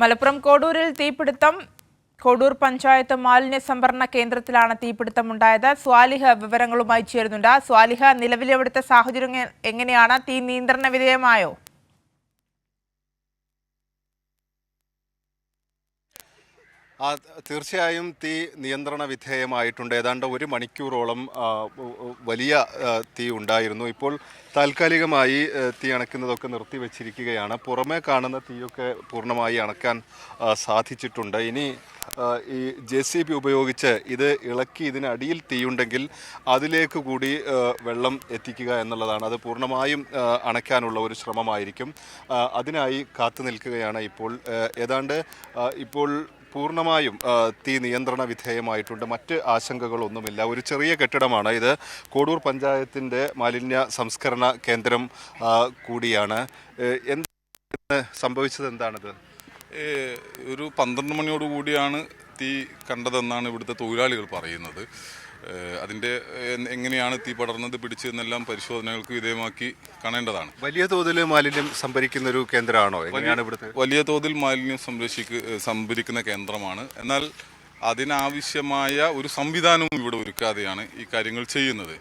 മലപ്പുറം കോഡൂരിൽ തീപിടുത്തം. കോഡൂർ പഞ്ചായത്ത് മാലിന്യ സംഭരണ കേന്ദ്രത്തിലാണ് തീപിടുത്തമുണ്ടായത്. സ്വാലിഹ വിവരങ്ങളുമായി ചേരുന്നുണ്ട്. സ്വാലിഹ, നിലവിലെ അവിടുത്തെ സാഹചര്യം എങ്ങനെയാണ്? തീ നിയന്ത്രണ വിധേയമായോ? തീർച്ചയായും തീ നിയന്ത്രണ വിധേയമായിട്ടുണ്ട്. ഏതാണ്ട് 1 മണിക്കൂറോളം വലിയ തീ ഉണ്ടായിരുന്നു. ഇപ്പോൾ താൽക്കാലികമായി തീ അണയ്ക്കുന്നതൊക്കെ നിർത്തിവെച്ചിരിക്കുകയാണ്. പുറമേ കാണുന്ന തീയൊക്കെ പൂർണ്ണമായി അണയ്ക്കാൻ സാധിച്ചിട്ടുണ്ട്. ഇനി ഈ JCB ഉപയോഗിച്ച് ഇത് ഇളക്കി ഇതിനടിയിൽ തീയുണ്ടെങ്കിൽ അതിലേക്ക് കൂടി വെള്ളം എത്തിക്കുക എന്നുള്ളതാണ്. അത് പൂർണ്ണമായും അണയ്ക്കാനുള്ള ഒരു ശ്രമമായിരിക്കും. അതിനായി കാത്തു നിൽക്കുകയാണ് ഇപ്പോൾ. ഏതാണ്ട് ഇപ്പോൾ പൂർണ്ണമായും തീ നിയന്ത്രണ വിധേയമായിട്ടുണ്ട്. മറ്റ് ആശങ്കകളൊന്നുമില്ല. ഒരു ചെറിയ കെട്ടിടമാണ് ഇത്. കോഡൂർ പഞ്ചായത്തിൻ്റെ മാലിന്യ സംസ്കരണ കേന്ദ്രം കൂടിയാണ്. സംഭവിച്ചത് എന്താണിത്? ഒരു 12 മണിയോട് കൂടിയാണ് തീ കണ്ടതെന്നാണ് ഇവിടുത്തെ തൊഴിലാളികൾ പറയുന്നത്. അതിൻ്റെ എങ്ങനെയാണ് തീ പടർന്നത് പിടിച്ചതെന്നെല്ലാം പരിശോധനകൾക്ക് വിധേയമാക്കി കാണേണ്ടതാണ്. വലിയ തോതിൽ മാലിന്യം സംഭരിക്കുന്ന ഒരു കേന്ദ്രമാണോ? എങ്ങനെയാണ് ഇവിടുത്തെ? വലിയ തോതിൽ മാലിന്യം സംഭരിക്കുന്ന കേന്ദ്രമാണ്. എന്നാൽ അതിനാവശ്യമായ ഒരു സംവിധാനവും ഇവിടെ ഒരുക്കാതെയാണ് ഈ കാര്യങ്ങൾ ചെയ്യുന്നത്.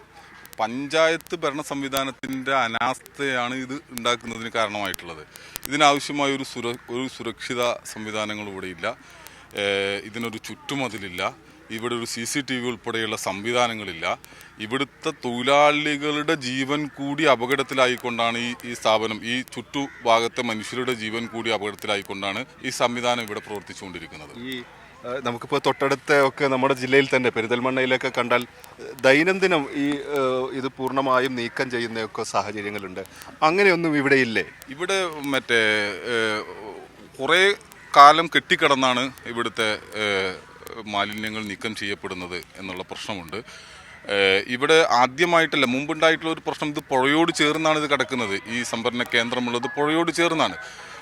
പഞ്ചായത്ത് ഭരണ സംവിധാനത്തിൻ്റെ അനാസ്ഥയാണ് ഇത് ഉണ്ടാക്കുന്നതിന് കാരണമായിട്ടുള്ളത്. ഇതിനാവശ്യമായ ഒരു സുരക്ഷിത സംവിധാനങ്ങൾ ഇവിടെ ഇല്ല. ഇതിനൊരു ചുറ്റുമതിലില്ല. ഇവിടെ ഒരു CCTV ഉൾപ്പെടെയുള്ള സംവിധാനങ്ങളില്ല. ഇവിടുത്തെ തൊഴിലാളികളുടെ ജീവൻ കൂടി അപകടത്തിലായിക്കൊണ്ടാണ് ഈ സ്ഥാപനം, ഈ ചുറ്റുഭാഗത്തെ മനുഷ്യരുടെ ജീവൻ കൂടി അപകടത്തിലായിക്കൊണ്ടാണ് ഈ സംവിധാനം ഇവിടെ പ്രവർത്തിച്ചുകൊണ്ടിരിക്കുന്നത്. നമുക്കിപ്പോൾ തൊട്ടടുത്ത ഒക്കെ നമ്മുടെ ജില്ലയിൽ തന്നെ പെരിന്തൽമണ്ണയിലൊക്കെ കണ്ടാൽ ദൈനംദിനം ഇത് പൂർണ്ണമായും നീക്കം ചെയ്യുന്നതൊക്കെ സാഹചര്യങ്ങളുണ്ട്. അങ്ങനെയൊന്നും ഇവിടെ ഇല്ലേ? ഇവിടെ കുറേ കാലം കെട്ടിക്കിടന്നാണ് ഇവിടുത്തെ മാലിന്യങ്ങൾ നീക്കം ചെയ്യപ്പെടുന്നത് എന്നുള്ള പ്രശ്നമുണ്ട്. ഇവിടെ ആദ്യമായിട്ടല്ല, മുമ്പുണ്ടായിട്ടുള്ള ഒരു പ്രശ്നം, ഇത് പുഴയോട് ചേർന്നാണ് ഇത് കിടക്കുന്നത്. ഈ സംഭരണ കേന്ദ്രമുള്ളത് പുഴയോട് ചേർന്നാണ്.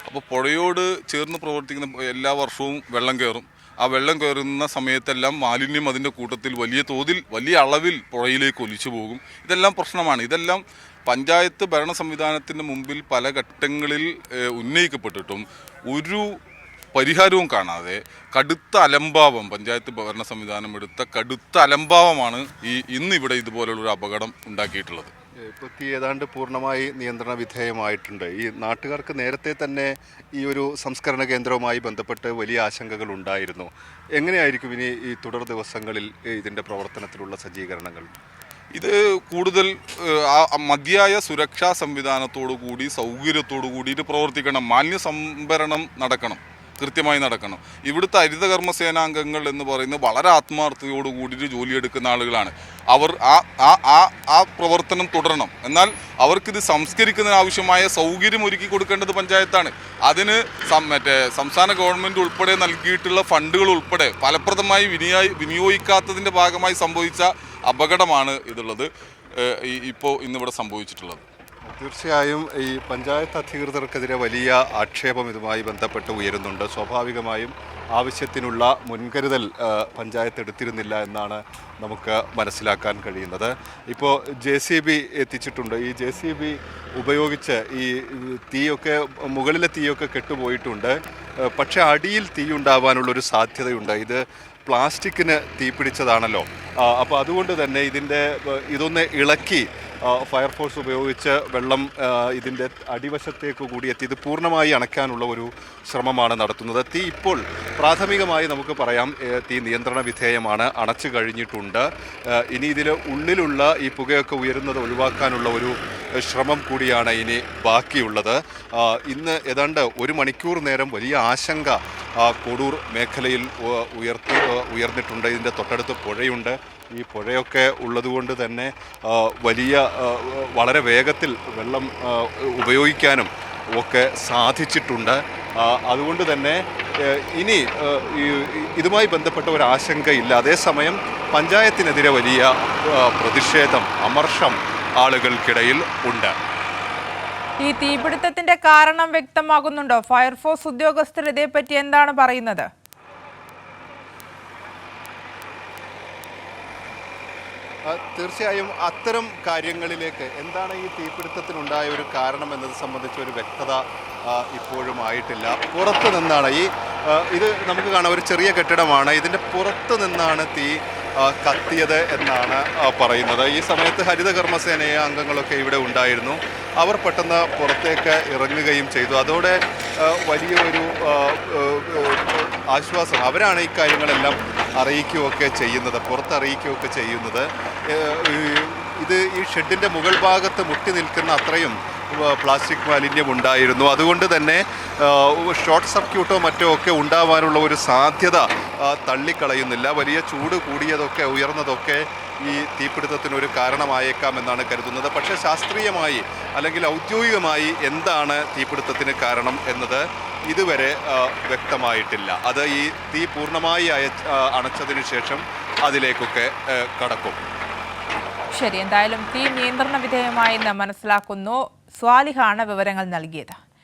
അപ്പോൾ പുഴയോട് ചേർന്ന് പ്രവർത്തിക്കുന്ന എല്ലാ വർഷവും വെള്ളം കയറും. ആ വെള്ളം കയറുന്ന സമയത്തെല്ലാം മാലിന്യം അതിൻ്റെ കൂട്ടത്തിൽ വലിയ തോതിൽ വലിയ അളവിൽ പുഴയിലേക്ക് ഒലിച്ചു പോകും. ഇതെല്ലാം പ്രശ്നമാണ്. ഇതെല്ലാം പഞ്ചായത്ത് ഭരണ സംവിധാനത്തിൻ്റെ മുമ്പിൽ പല ഘട്ടങ്ങളിൽ ഉന്നയിക്കപ്പെട്ടിട്ടും ഒരു പരിഹാരവും കാണാതെ കടുത്ത അലംഭാവം, പഞ്ചായത്ത് ഭരണ സംവിധാനം എടുത്ത കടുത്ത അലംഭാവമാണ് ഇന്നിവിടെ ഇതുപോലുള്ളൊരു അപകടം ഉണ്ടാക്കിയിട്ടുള്ളത്. ഇപ്പോൾ തീ ഏതാണ്ട് പൂർണ്ണമായി നിയന്ത്രണ വിധേയമായിട്ടുണ്ട്. ഈ നാട്ടുകാർക്ക് നേരത്തെ തന്നെ ഈ ഒരു സംസ്കരണ കേന്ദ്രവുമായി ബന്ധപ്പെട്ട് വലിയ ആശങ്കകൾ ഉണ്ടായിരുന്നു. എങ്ങനെയായിരിക്കും ഇനി ഈ തുടർ ദിവസങ്ങളിൽ ഇതിൻ്റെ പ്രവർത്തനത്തിലുള്ള സജ്ജീകരണങ്ങൾ? ഇത് കൂടുതൽ മതിയായ സുരക്ഷാ സംവിധാനത്തോടു കൂടി സൗകര്യത്തോടു കൂടി ഇത് പ്രവർത്തിക്കണം. മാലിന്യ സംഭരണം കൃത്യമായി നടക്കണം. ഇവിടുത്തെ ഹരിതകർമ്മ സേനാംഗങ്ങൾ എന്ന് പറയുന്നത് വളരെ ആത്മാർത്ഥതയോടു കൂടിയിട്ട് ജോലിയെടുക്കുന്ന ആളുകളാണ്. അവർ ആ പ്രവർത്തനം തുടരണം. എന്നാൽ അവർക്കിത് സംസ്കരിക്കുന്നതിനാവശ്യമായ സൗകര്യം ഒരുക്കി കൊടുക്കേണ്ടത് പഞ്ചായത്താണ്. അതിന് സംസ്ഥാന ഗവൺമെൻറ് ഉൾപ്പെടെ നൽകിയിട്ടുള്ള ഫണ്ടുകൾ ഉൾപ്പെടെ ഫലപ്രദമായി വിനിയോഗിക്കാത്തതിൻ്റെ ഭാഗമായി സംഭവിച്ച അപകടമാണ് ഇതുള്ളത്, ഇന്നിവിടെ സംഭവിച്ചിട്ടുള്ളത്. തീർച്ചയായും ഈ പഞ്ചായത്ത് അധികൃതർക്കെതിരെ വലിയ ആക്ഷേപം ഇതുമായി ബന്ധപ്പെട്ട് ഉയരുന്നുണ്ട്. സ്വാഭാവികമായും ആവശ്യത്തിനുള്ള മുൻകരുതൽ പഞ്ചായത്ത് എടുത്തിരുന്നില്ല എന്നാണ് നമുക്ക് മനസ്സിലാക്കാൻ കഴിയുന്നത്. ഇപ്പോൾ JCB എത്തിച്ചിട്ടുണ്ട്. ഈ JCB ഉപയോഗിച്ച് ഈ തീയൊക്കെ, മുകളിലെ തീയൊക്കെ കെട്ടുപോയിട്ടുണ്ട്. പക്ഷേ അടിയിൽ തീയുണ്ടാവാനുള്ളൊരു സാധ്യതയുണ്ട്. ഇത് പ്ലാസ്റ്റിക്കിന് തീപിടിച്ചതാണല്ലോ. അപ്പോൾ അതുകൊണ്ട് തന്നെ ഇതൊന്ന് ഇളക്കി ഫയർഫോഴ്സ് ഉപയോഗിച്ച് വെള്ളം ഇതിൻ്റെ അടിവശത്തേക്ക് കൂടി എത്തി ഇത് പൂർണ്ണമായി അണയ്ക്കാനുള്ള ഒരു ശ്രമമാണ് നടത്തുന്നത്. തീ ഇപ്പോൾ പ്രാഥമികമായി നമുക്ക് പറയാം തീ നിയന്ത്രണ വിധേയമാണ്, അണച്ചു കഴിഞ്ഞിട്ടുണ്ട്. ഇനി ഇതിൽ ഉള്ളിലുള്ള ഈ പുകയൊക്കെ ഉയരുന്നത് ഒഴിവാക്കാനുള്ള ഒരു ശ്രമം കൂടിയാണ് ഇനി ബാക്കിയുള്ളത്. ഇന്ന് ഏതാണ്ട് 1 മണിക്കൂർ നേരം വലിയ ആശങ്ക കോഡൂർ മേഖലയിൽ ഉയർന്നിട്ടുണ്ട്. ഇതിൻ്റെ തൊട്ടടുത്ത് പുഴയുണ്ട്. ഈ പുഴയൊക്കെ ഉള്ളതുകൊണ്ട് തന്നെ വളരെ വേഗത്തിൽ വെള്ളം ഉപയോഗിക്കാനും ഒക്കെ സാധിച്ചിട്ടുണ്ട്. അതുകൊണ്ട് തന്നെ ഇനി ഇതുമായി ബന്ധപ്പെട്ട ഒരു ആശങ്കയില്ല. അതേസമയം പഞ്ചായത്തിനെതിരെ വലിയ പ്രതിഷേധം, അമർഷം ആളുകൾക്കിടയിൽ ഉണ്ട്. ഈ തീപിടുത്തത്തിന്റെ കാരണം വ്യക്തമാകുന്നുണ്ടോ? ഫയർഫോഴ്സ് ഉദ്യോഗസ്ഥർ ഇതേപ്പറ്റി എന്താണ് പറയുന്നത്? തീർച്ചയായും അത്തരം കാര്യങ്ങളിലേക്ക് എന്താണ് ഈ തീപിടുത്തത്തിനുണ്ടായ ഒരു കാരണം എന്നത് സംബന്ധിച്ച ഒരു വ്യക്തത ഇപ്പോഴും ആയിട്ടില്ല. പുറത്തു നിന്നാണ് ഇത് നമുക്ക് കാണാം, ഒരു ചെറിയ കെട്ടിടമാണ്. ഇതിൻ്റെ പുറത്ത് നിന്നാണ് തീ കത്തിയത് എന്നാണ് പറയുന്നത്. ഈ സമയത്ത് ഹരിതകർമ്മസേനയെ അംഗങ്ങളൊക്കെ ഇവിടെ ഉണ്ടായിരുന്നു. അവർ പെട്ടെന്ന് പുറത്തേക്ക് ഇറങ്ങുകയും ചെയ്തു. അതോടെ വലിയൊരു ആശ്വാസം. അവരാണ് ഈ കാര്യങ്ങളെല്ലാം അറിയിക്കുകയൊക്കെ ചെയ്യുന്നത്, പുറത്തറിയിക്കുകയൊക്കെ ചെയ്യുന്നത്. ഈ ഷെഡിൻ്റെ മുകൾ ഭാഗത്ത് മുട്ടി നിൽക്കുന്ന അത്രയും പ്ലാസ്റ്റിക് മാലിന്യം ഉണ്ടായിരുന്നു. അതുകൊണ്ട് തന്നെ ഷോർട്ട് സർക്യൂട്ടോ മറ്റോ ഒക്കെ ഉണ്ടാവാനുള്ള ഒരു സാധ്യത തള്ളിക്കളയുന്നില്ല. വലിയ ചൂട് കൂടിയതൊക്കെ ഉയർന്നതൊക്കെ ഈ തീപിടുത്തത്തിനൊരു കാരണമായേക്കാമെന്നാണ് കരുതുന്നത്. പക്ഷേ ശാസ്ത്രീയമായി അല്ലെങ്കിൽ ഔദ്യോഗികമായി എന്താണ് തീപിടുത്തത്തിന് കാരണം എന്നത് ഇതുവരെ വ്യക്തമായിട്ടില്ല. അത് ഈ തീ പൂർണ്ണമായി അണച്ചതിന് ശേഷം അതിലേക്കൊക്കെ കടക്കും. ശരി, എന്തായാലും തീ നിയന്ത്രണ വിധേയമായെന്ന് മനസ്സിലാക്കുന്നു. സ്വാലിഹാണ് വിവരങ്ങൾ നൽകിയത്.